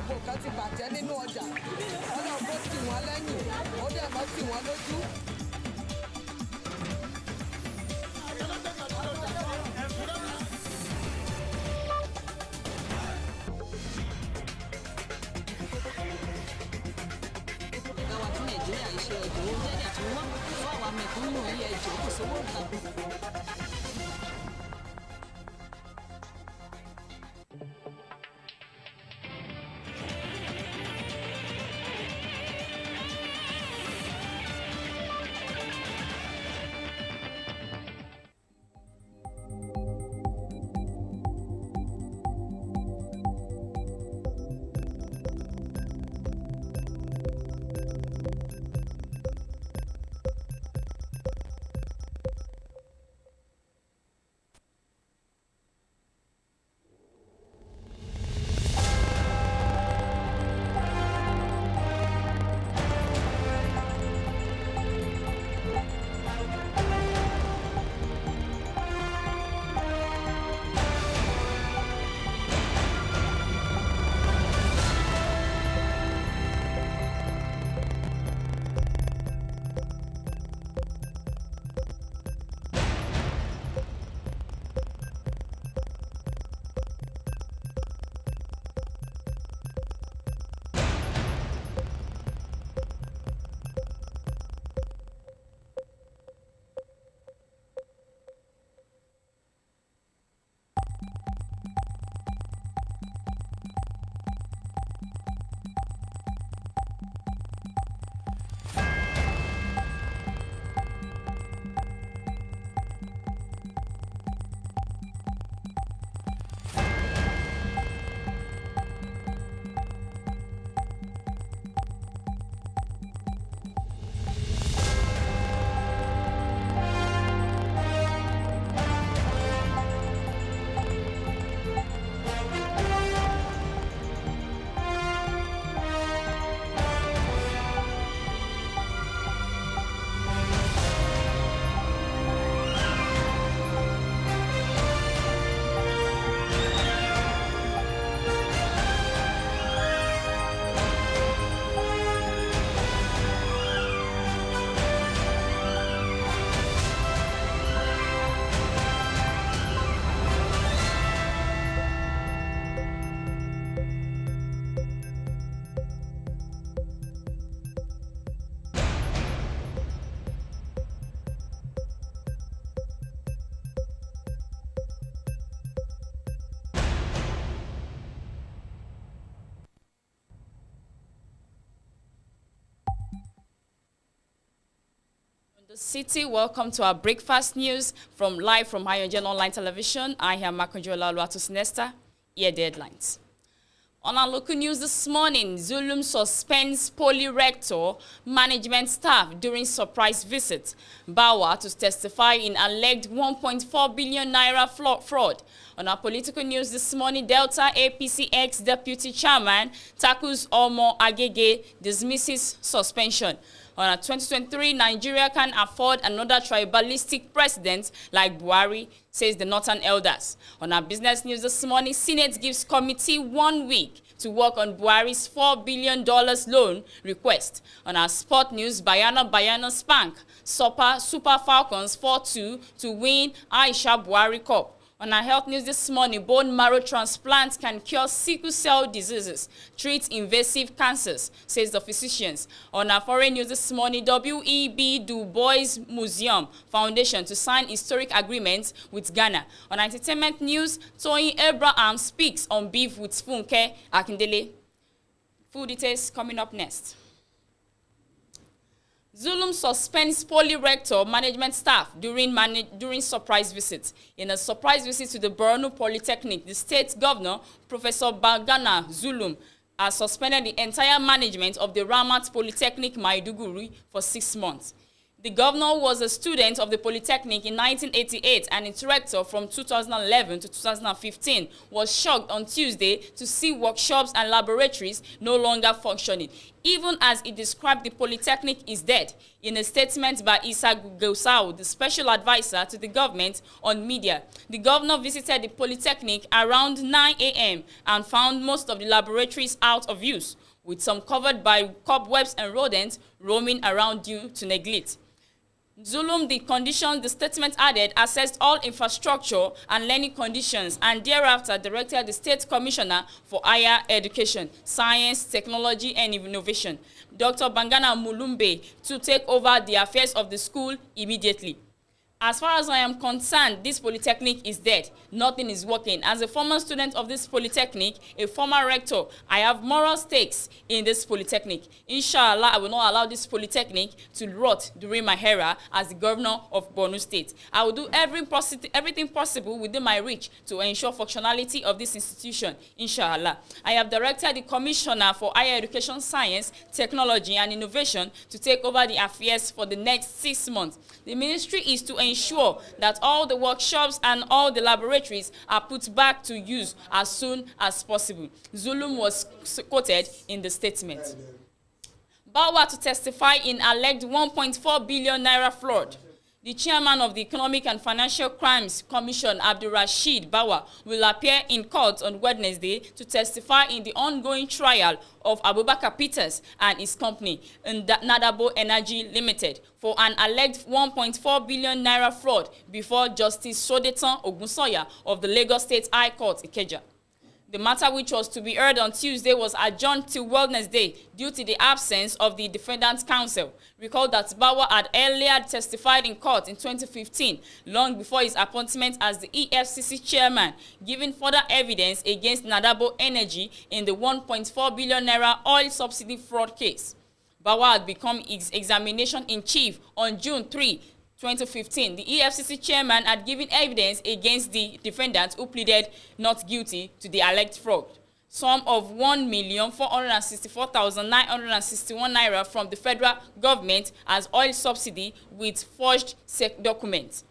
gbogbo nǹkan ti bàjẹ́ nínú ọjà ọlọ́run kó tì wọ́n lẹ́yìn ó dẹ̀ mọ́ tì wọ́n lójú. Ìgbàwá tí Nàìjíríà ń ṣe ọjọ́ ó jẹ́ ẹ̀jẹ̀ tí wọ́n fún àwọn mẹ̀kúnnù ilé ẹjọ́ kò sówó kan. The city, welcome to our breakfast news live from AYOGEN online television. I am Makonjola Luatus-Nesta. Here are the headlines. On our local news this morning, Zulum suspends poly rector management staff during surprise visit. Bawa to testify in alleged 1.4 billion naira fraud. On our political news this morning, Delta APC ex-deputy chairman tackles Omo Agege, dismisses suspension. On our 2023, Nigeria can afford another tribalistic president like Buhari, says the Northern Elders. On our business news this morning, Senate gives committee 1 week to work on Buhari's $4 billion loan request. On our sport news, Bayana spank Super Falcons 4-2 to win Aisha Buhari Cup. On our health news this morning, bone marrow transplants can cure sickle cell diseases, treat invasive cancers, says the physicians. On our foreign news this morning, W.E.B. Du Bois Museum Foundation to sign historic agreements with Ghana. On entertainment news, Toyin Abraham speaks on beef with Funke Akindele. Full details coming up next. Zulum suspends poly rector management staff during surprise visits. In a surprise visit to the Borno Polytechnic, the state governor, Professor Bagana Zulum, has suspended the entire management of the Ramat Polytechnic Maiduguri for 6 months. The governor was a student of the Polytechnic in 1988 and its rector from 2011 to 2015 was shocked on Tuesday to see workshops and laboratories no longer functioning, even as he described the Polytechnic is dead. In a statement by Issa Gusau, the special advisor to the government on media, the governor visited the Polytechnic around 9 a.m. and found most of the laboratories out of use, with some covered by cobwebs and rodents roaming around due to neglect. Zulum, the statement added, assessed all infrastructure and learning conditions and thereafter directed the State Commissioner for Higher Education, Science, Technology and Innovation, Dr. Bangana Mulumbe, to take over the affairs of the school immediately. As far as I am concerned, this Polytechnic is dead. Nothing is working. As a former student of this Polytechnic, a former rector, I have moral stakes in this Polytechnic. Inshallah, I will not allow this Polytechnic to rot during my era as the governor of Borno State. I will do everything possible within my reach to ensure functionality of this institution, inshallah. I have directed the Commissioner for Higher Education, Science, Technology and Innovation to take over the affairs for the next 6 months. The ministry is to ensure that all the workshops and all the laboratories are put back to use as soon as possible. Zulum was quoted in the statement. Bawa to testify in alleged 1.4 billion naira fraud. The chairman of the Economic and Financial Crimes Commission, Abdul Rashid Bawa, will appear in court on Wednesday to testify in the ongoing trial of Abubakar Peters and his company, Nadabo Energy Limited, for an alleged 1.4 billion naira fraud before Justice Sodetan Ogunsoya of the Lagos State High Court, Ikeja. The matter, which was to be heard on Tuesday, was adjourned till Wednesday due to the absence of the defendant's counsel. Recall that Bawa had earlier testified in court in 2015, long before his appointment as the EFCC chairman, giving further evidence against Nadabo Energy in the 1.4 billion naira oil subsidy fraud case. Bawa had become examination in chief on June 3, 2015, the EFCC chairman had given evidence against the defendant who pleaded not guilty to the alleged fraud. Sum of 1,464,961 naira from the federal government as oil subsidy with forged documents.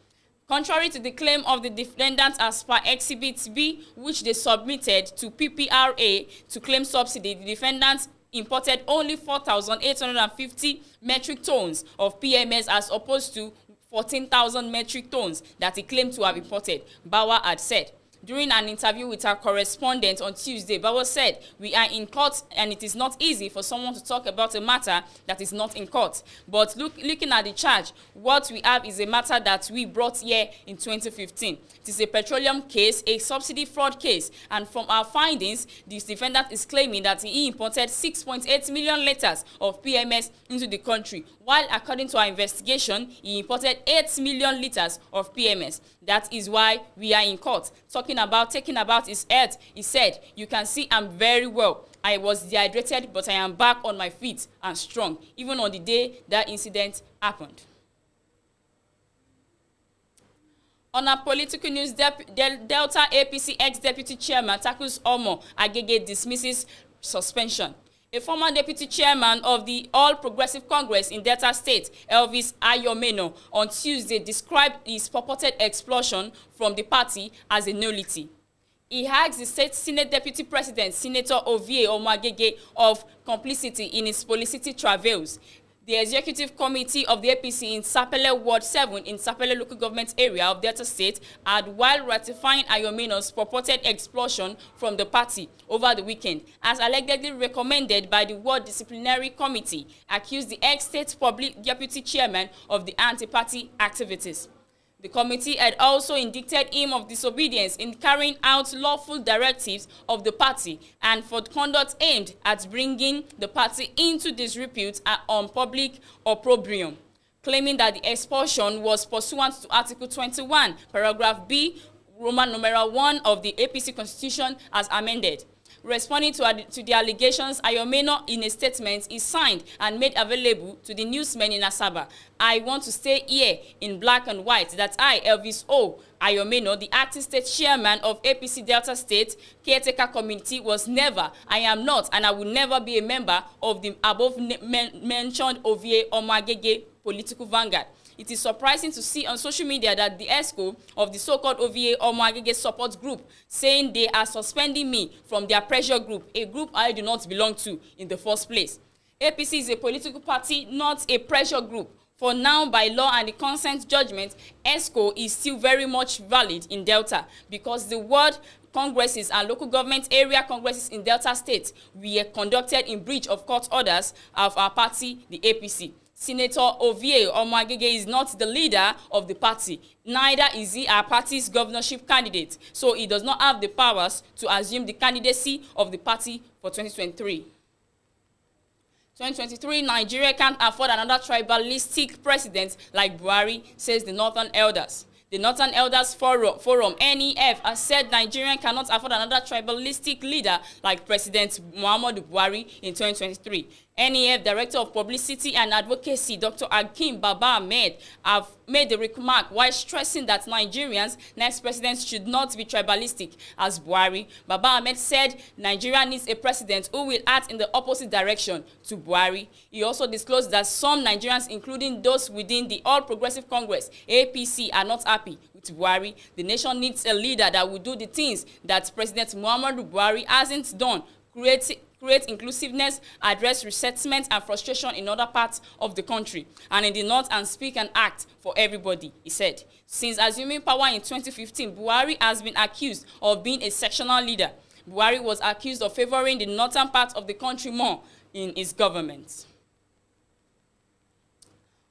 Contrary to the claim of the defendant as per Exhibit B, which they submitted to PPRA to claim subsidy, the defendant imported only 4,850 metric tons of PMS as opposed to 14,000 metric tons that he claimed to have imported, Bawa had said. During an interview with our correspondent on Tuesday, Bawa said, "We are in court and it is not easy for someone to talk about a matter that is not in court. But looking at the charge, what we have is a matter that we brought here in 2015. It is a petroleum case, a subsidy fraud case, and from our findings, this defendant is claiming that he imported 6.8 million liters of PMS into the country, while according to our investigation, he imported 8 million liters of PMS. That is why we are in court." Taking about his health, he said, "You can see I'm very well. I was dehydrated, but I am back on my feet and strong, even on the day that incident happened." On our political news, Delta APC ex-deputy chairman Takus Omo Agege dismisses suspension. A former deputy chairman of the All Progressive Congress in Delta State, Elvis Ayomeno, on Tuesday described his purported expulsion from the party as a nullity. He asked the state Senate Deputy President, Senator Ovie Omagege, of complicity in his policy travails. The Executive Committee of the APC in Sapele Ward 7 in Sapele Local Government Area of Delta State had, while ratifying Ayomeno's purported expulsion from the party over the weekend, as allegedly recommended by the Ward Disciplinary Committee, accused the ex-state public deputy chairman of the anti-party activities. The committee had also indicted him of disobedience in carrying out lawful directives of the party and for conduct aimed at bringing the party into disrepute on public opprobrium, claiming that the expulsion was pursuant to Article 21, Paragraph B, Roman numeral 1 of the APC Constitution as amended. Responding to the allegations, Ayomeno, in a statement, is signed and made available to the newsmen in Asaba. "I want to stay here in black and white that I, Elvis O. Ayomeno, the acting state chairman of APC Delta State Caretaker Committee, was never, I am not, and I will never be a member of the above mentioned Ovie Omagege political vanguard. It is surprising to see on social media that the ESCO of the so-called OVA Omoagege support group saying they are suspending me from their pressure group, a group I do not belong to in the first place. APC is a political party, not a pressure group. For now, by law and the consent judgment, ESCO is still very much valid in Delta because the word congresses and local government area congresses in Delta State were conducted in breach of court orders of our party, the APC. Senator Ovie Omoagege is not the leader of the party. Neither is he our party's governorship candidate, so he does not have the powers to assume the candidacy of the party for 2023. 2023, Nigeria can't afford another tribalistic president like Buhari, says the Northern Elders. The Northern Elders Forum, NEF, has said Nigeria cannot afford another tribalistic leader like President Muhammadu Buhari in 2023. NEF Director of Publicity and Advocacy, Dr. Akim Baba Ahmed, have made the remark while stressing that Nigerians' next president should not be tribalistic as Buhari. Baba Ahmed said Nigeria needs a president who will act in the opposite direction to Buhari. He also disclosed that some Nigerians, including those within the All Progressive Congress, APC, are not happy with Buhari. The nation needs a leader that will do the things that President Muhammadu Buhari hasn't done, create inclusiveness, address resettlement and frustration in other parts of the country, and in the north, and speak and act for everybody, he said. Since assuming power in 2015, Buhari has been accused of being a sectional leader. Buhari was accused of favoring the northern part of the country more in his government.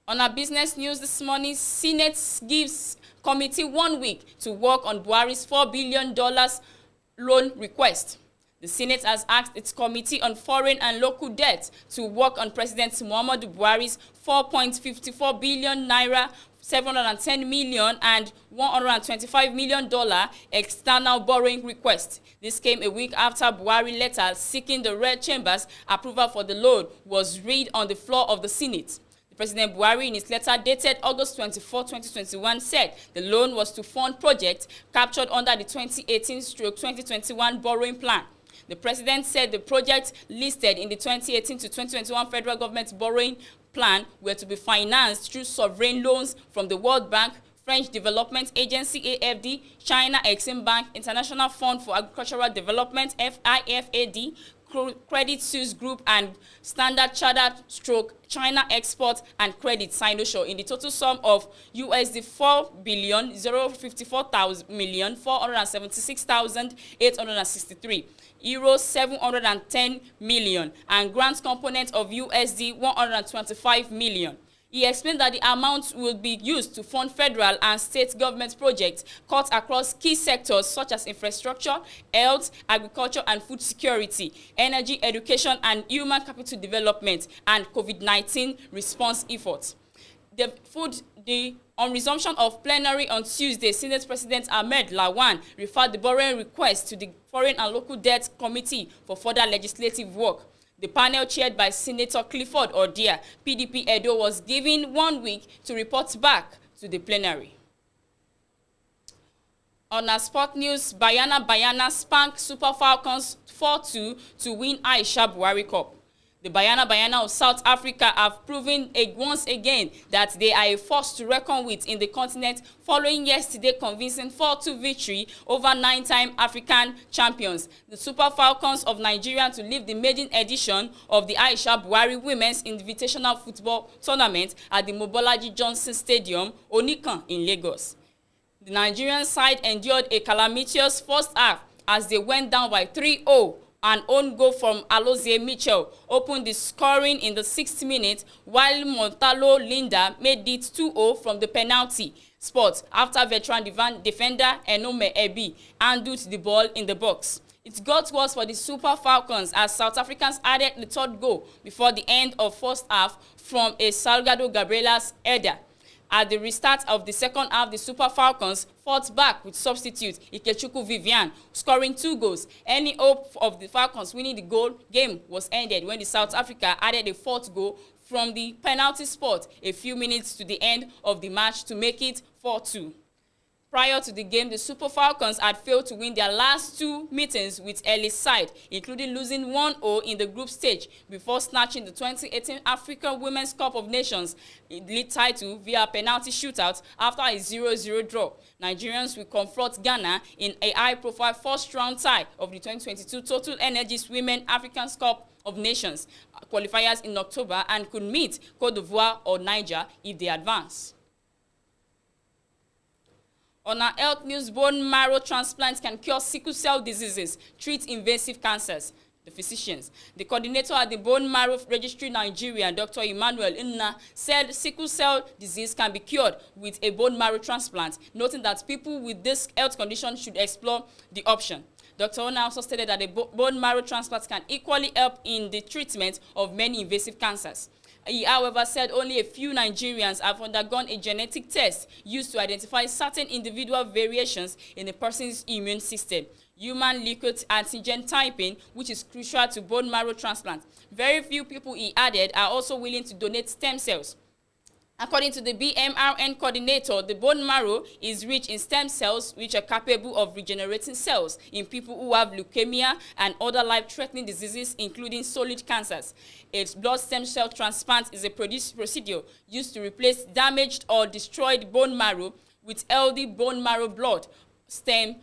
On our business news this morning, Senate gives committee 1 week to work on Buhari's $4 billion loan request. The Senate has asked its Committee on Foreign and Local Debt to work on President Muhammadu Buhari's 4.54 billion naira, 710 million and $125 million external borrowing request. This came a week after Buhari letter seeking the Red Chamber's approval for the loan was read on the floor of the Senate. President Buhari, in his letter dated August 24, 2021, said the loan was to fund projects captured under the 2018-2021 borrowing plan. The president said the projects listed in the 2018 to 2021 federal government borrowing plan were to be financed through sovereign loans from the World Bank, French Development Agency AFD, China Exim Bank, International Fund for Agricultural Development FIFAD, Credit Suisse Group, and Standard Chartered China Export and Credit Sinosure in the total sum of USD 4,054,476,863, Euros 710 million, and grant component of USD 125 million. He explained that the amount will be used to fund federal and state government projects cut across key sectors such as infrastructure, health, agriculture and food security, energy, education and human capital development, and COVID-19 response efforts. On resumption of plenary on Tuesday, Senate President Ahmed Lawan referred the borrowing request to the Foreign and Local Debt Committee for further legislative work. The panel, chaired by Senator Clifford Odia, PDP Edo, was given 1 week to report back to the plenary. On our sport news, Bayana spanked Super Falcons 4-2 to win Aisha Buhari Cup. The Bayana of South Africa have proven once again that they are a force to reckon with in the continent following yesterday's convincing 4-2 victory over 9-time African champions, the Super Falcons of Nigeria, to leave the maiden edition of the Aisha Buhari Women's Invitational Football Tournament at the Mobolaji Johnson Stadium, Onikan, in Lagos. The Nigerian side endured a calamitous first half as they went down by 3-0. An own goal from Alozie Mitchell opened the scoring in the 6th minute, while Montalo Linda made it 2-0 from the penalty spot after veteran defender Enome Ebi handled the ball in the box. It got worse for the Super Falcons as South Africans added the third goal before the end of first half from a Salgado Gabriela's header. At the restart of the second half, the Super Falcons fought back with substitute Ikechukwu Vivian, scoring 2 goals. Any hope of the Falcons winning the game was ended when the South Africa added a 4th goal from the penalty spot a few minutes to the end of the match to make it 4-2. Prior to the game, the Super Falcons had failed to win their last 2 meetings with Early's side, including losing 1-0 in the group stage before snatching the 2018 African Women's Cup of Nations league title via a penalty shootout after a 0-0 draw. Nigerians will confront Ghana in a high-profile first-round tie of the 2022 Total Energies Women African Cup of Nations qualifiers in October and could meet Cote d'Ivoire or Niger if they advance. On our health news, bone marrow transplants can cure sickle cell diseases, treat invasive cancers. The physicians. The coordinator at the Bone Marrow Registry Nigeria, Dr. Emmanuel Inna, said sickle cell disease can be cured with a bone marrow transplant, noting that people with this health condition should explore the option. Dr. Ona also stated that a bone marrow transplant can equally help in the treatment of many invasive cancers. He, however, said only a few Nigerians have undergone a genetic test used to identify certain individual variations in a person's immune system. Human liquid antigen typing, which is crucial to bone marrow transplant. Very few people, he added, are also willing to donate stem cells. According to the BMRN coordinator, the bone marrow is rich in stem cells which are capable of regenerating cells in people who have leukemia and other life-threatening diseases, including solid cancers. A blood stem cell transplant is a procedure used to replace damaged or destroyed bone marrow with healthy bone marrow blood stem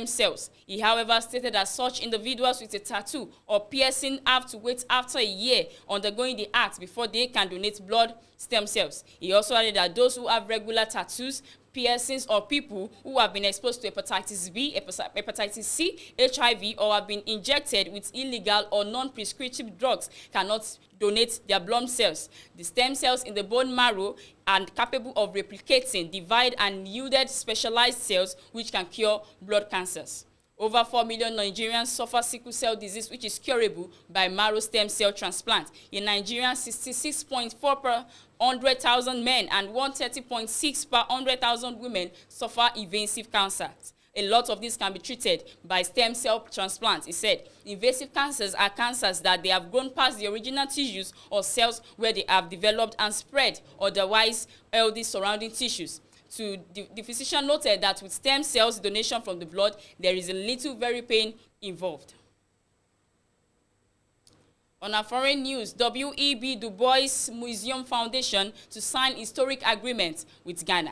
cells. He, however, stated that such individuals with a tattoo or piercing have to wait after a year undergoing the act before they can donate blood stem cells. He also added that those who have regular tattoos, piercings, or people who have been exposed to hepatitis B, hepatitis C, HIV, or have been injected with illegal or non-prescriptive drugs cannot donate their blood cells. The stem cells in the bone marrow are capable of replicating, divide, and yielded specialized cells which can cure blood cancers. Over 4 million Nigerians suffer sickle cell disease, which is curable by marrow stem cell transplant. In Nigeria, 66.4 per 100,000 men and 130.6 per 100,000 women suffer invasive cancers. A lot of these can be treated by stem cell transplants, he said. Invasive cancers are cancers that they have grown past the original tissues or cells where they have developed and spread otherwise healthy surrounding tissues. The physician noted that with stem cells donation from the blood, there is a little very pain involved. On our foreign news, W.E.B. Du Bois Museum Foundation to sign historic agreement with Ghana.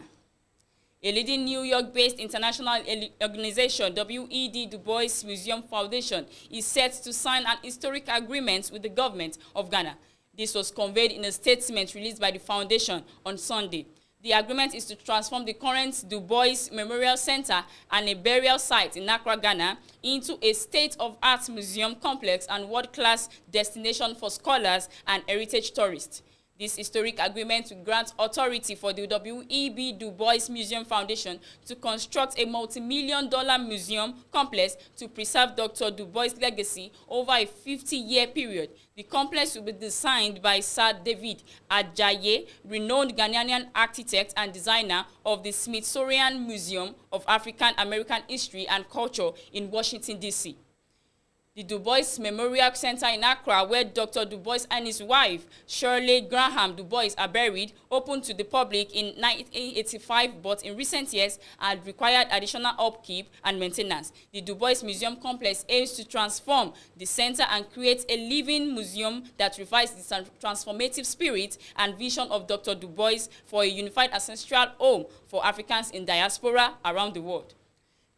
A leading New York-based international organization, W.E.B. Du Bois Museum Foundation, is set to sign an historic agreement with the government of Ghana. This was conveyed in a statement released by the foundation on Sunday. The agreement is to transform the current Du Bois Memorial Center and a burial site in Accra, Ghana, into a state-of-art museum complex and world-class destination for scholars and heritage tourists. This historic agreement will grant authority for the W.E.B. Du Bois Museum Foundation to construct a multi-million-dollar museum complex to preserve Dr. Du Bois' legacy over a 50-year period. The complex will be designed by Sir David Ajayi, renowned Ghanaian architect and designer of the Smithsonian Museum of African American History and Culture in Washington, D.C. The Du Bois Memorial Center in Accra, where Dr. Du Bois and his wife, Shirley Graham Du Bois, are buried, opened to the public in 1985, but in recent years had required additional upkeep and maintenance. The Du Bois Museum Complex aims to transform the center and create a living museum that reflects the transformative spirit and vision of Dr. Du Bois for a unified ancestral home for Africans in diaspora around the world.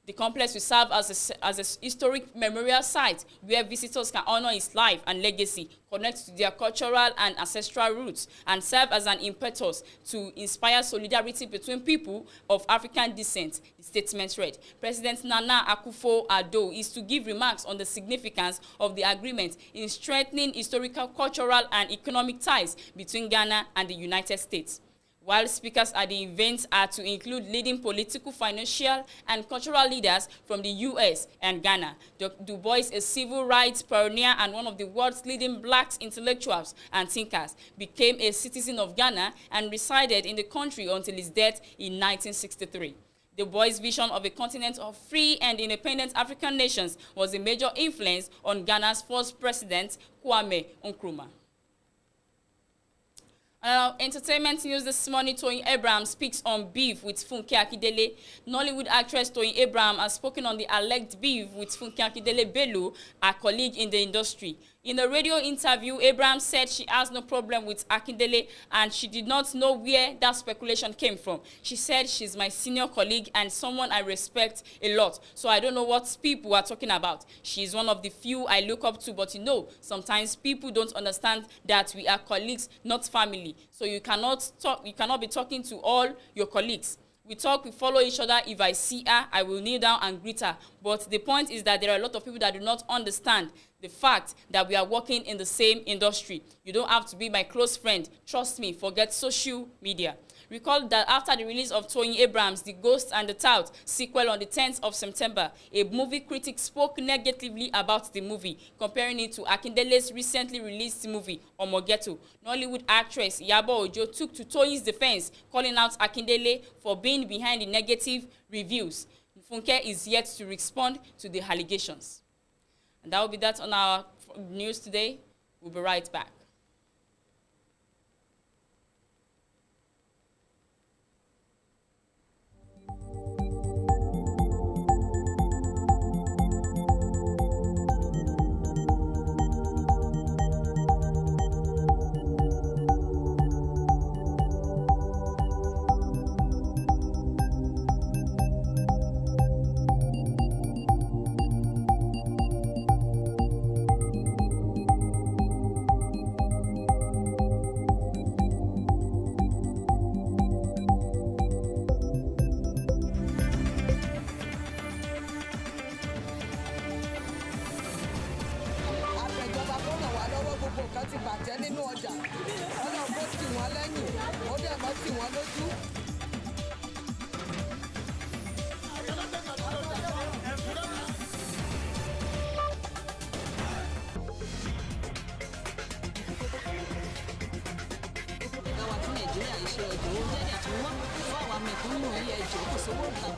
The complex will serve as a historic memorial site where visitors can honor his life and legacy, connect to their cultural and ancestral roots, and serve as an impetus to inspire solidarity between people of African descent, the statement read. President Nana Akufo-Addo is to give remarks on the significance of the agreement in strengthening historical, cultural, and economic ties between Ghana and the United States. While speakers at the event are to include leading political, financial, and cultural leaders from the U.S. and Ghana. Du Bois, a civil rights pioneer and one of the world's leading black intellectuals and thinkers, became a citizen of Ghana and resided in the country until his death in 1963. Du Bois' vision of a continent of free and independent African nations was a major influence on Ghana's first president, Kwame Nkrumah. Entertainment news this morning, Toyin Abraham speaks on beef with Funke Akindele. Nollywood actress Toyin Abraham has spoken on the alleged beef with Funke Akindele Bello, a colleague in the industry. In a radio interview, Abraham said she has no problem with Akindele and she did not know where that speculation came from. She said she's my senior colleague and someone I respect a lot. So I don't know what people are talking about. She's one of the few I look up to, but sometimes people don't understand that we are colleagues, not family. So you cannot be talking to all your colleagues. We talk, we follow each other. If I see her, I will kneel down and greet her. But the point is that there are a lot of people that do not understand the fact that we are working in the same industry. You don't have to be my close friend. Trust me, forget social media. Recall that after the release of Toyin Abrams' The Ghost and the Tout sequel on the 10th of September, a movie critic spoke negatively about the movie, comparing it to Akindele's recently released movie, Omogeto. Nollywood actress Iyabo Ojo took to Toyin's defense, calling out Akindele for being behind the negative reviews. Funke is yet to respond to the allegations. And that will be that on our news today. We'll be right back. Nǹkan ti bàjẹ́ nínú ọjà Ọlọ́run kó tì wọ́n lẹ́yìn ó dẹ̀ mọ́ tì wọ́n lójú. Ìgbàwá tí Nàìjíríà ń ṣe ọjọ́ oúnjẹ àti wọ́n fún àwọn mẹ̀kúnnù ilé ẹjọ́ kò sówó kan.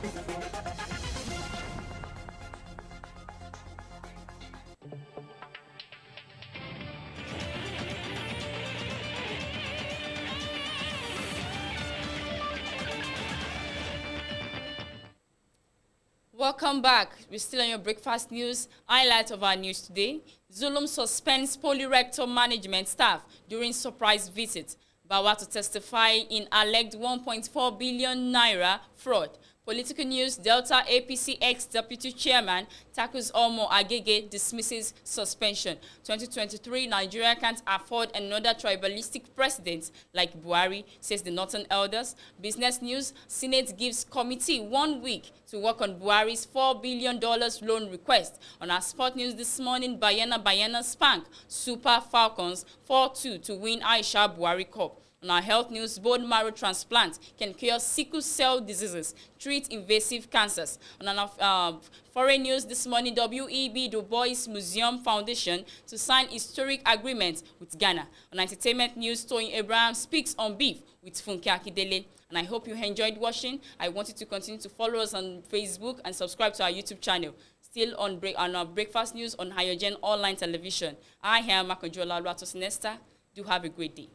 Welcome back. We're still on your breakfast news. Highlight of our news today. Zulum suspends polyrector management staff during surprise visit. Bawa to testify in alleged 1.4 billion naira fraud. Political news, Delta APC ex-deputy chairman Takus Omo Agege dismisses suspension. 2023, Nigeria can't afford another tribalistic president like Buhari, says the Northern Elders. Business news, Senate gives committee 1 week to work on Buhari's $4 billion loan request. On our sport news this morning, Bayana spank Super Falcons 4-2 to win Aisha Buhari Cup. On our health news, bone marrow transplant can cure sickle cell diseases, treat invasive cancers. On our foreign news this morning, WEB Du Bois Museum Foundation to sign historic agreement with Ghana. On entertainment news, Toyin Abraham speaks on beef with Funke Akindele. And I hope you enjoyed watching. I want you to continue to follow us on Facebook and subscribe to our YouTube channel. Still on our breakfast news on AYOGEN online television. I am Makonjola Luato Sinesta. Do have a great day.